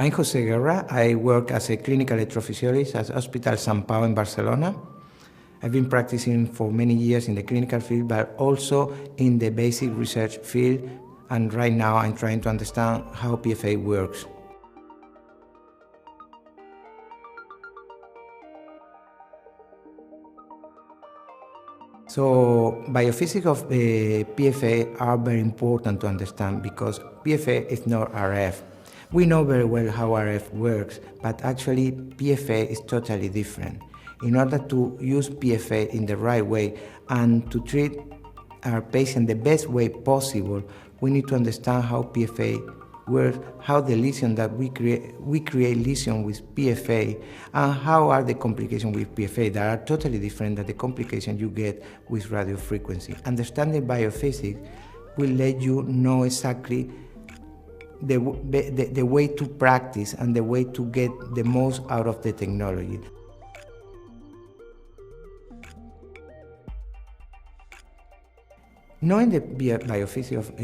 I'm José Guerra. I work as a clinical electrophysiologist at Hospital Sant Pau in Barcelona. I've been practicing for many years in the clinical field, but also in the basic research field. And right now I'm trying to understand how PFA works. So biophysics of PFA are very important to understand because PFA is not RF. We know very well how RF works, but actually PFA is totally different. In order to use PFA in the right way and to treat our patient the best way possible, we need to understand how PFA works, how the lesion that we create lesion with PFA, and how are the complications with PFA that are totally different than the complications you get with radio frequency. Understanding biophysics will let you know exactly the way to practice and the way to get the most out of the technology. Knowing the biophysics of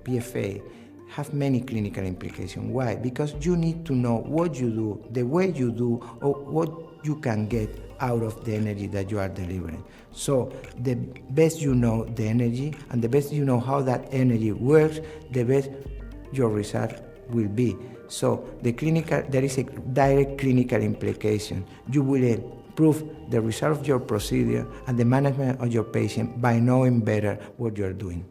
PFA have many clinical implications. Why? Because you need to know what you do, the way you do, or what you can get out of the energy that you are delivering. So the best you know the energy and the best you know how that energy works, the best your result will be. So there is a direct clinical implication. You will improve the result of your procedure and the management of your patient by knowing better what you're doing.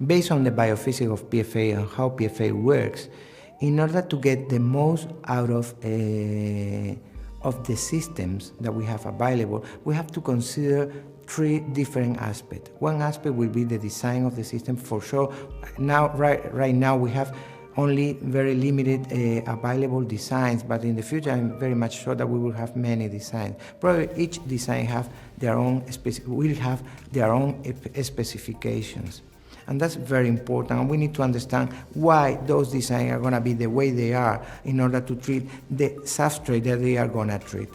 Based on the biophysics of PFA and how PFA works, in order to get the most out of the systems that we have available, we have to consider three different aspects. One aspect will be the design of the system, for sure. Right now we have only very limited available designs, but in the future I'm very much sure that we will have many designs. Probably each design will have their own specifications. And that's very important, and we need to understand why those designs are going to be the way they are in order to treat the substrate that they are going to treat.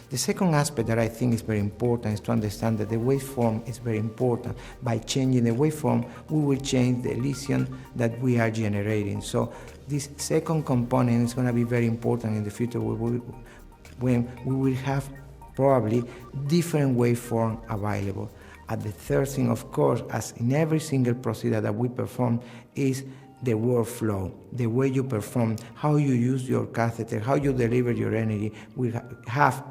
The second aspect that I think is very important is to understand that the waveform is very important. By changing the waveform, we will change the lesion that we are generating. So this second component is going to be very important in the future when we will have probably different waveform available. And the third thing, of course, as in every single procedure that we perform, is the workflow, the way you perform, how you use your catheter, how you deliver your energy will have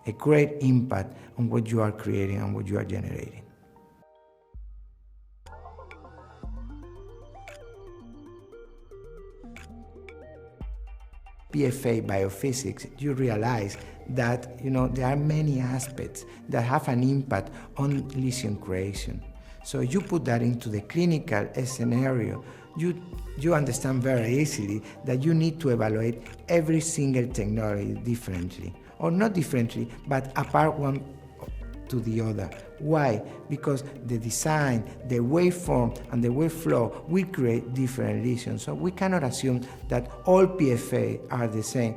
a great impact on what you are creating and what you are generating. PFA biophysics, you realize that there are many aspects that have an impact on lesion creation. So you put that into the clinical scenario, you understand very easily that you need to evaluate every single technology differently, or not differently, but apart one to the other. Why? Because the design, the waveform, and the wave flow will create different lesions. So we cannot assume that all PFA are the same.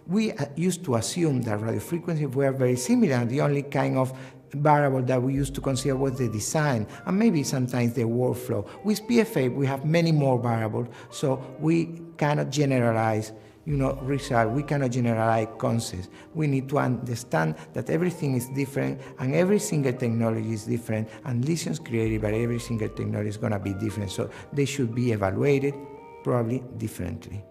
We used to assume that radio frequencies were very similar, and the only kind of variable that we used to consider was the design, and maybe sometimes the workflow. With PFA, we have many more variables, so we cannot generalize result. We cannot generalize concepts. We need to understand that everything is different and every single technology is different, and lesions created by every single technology is going to be different. So they should be evaluated probably differently.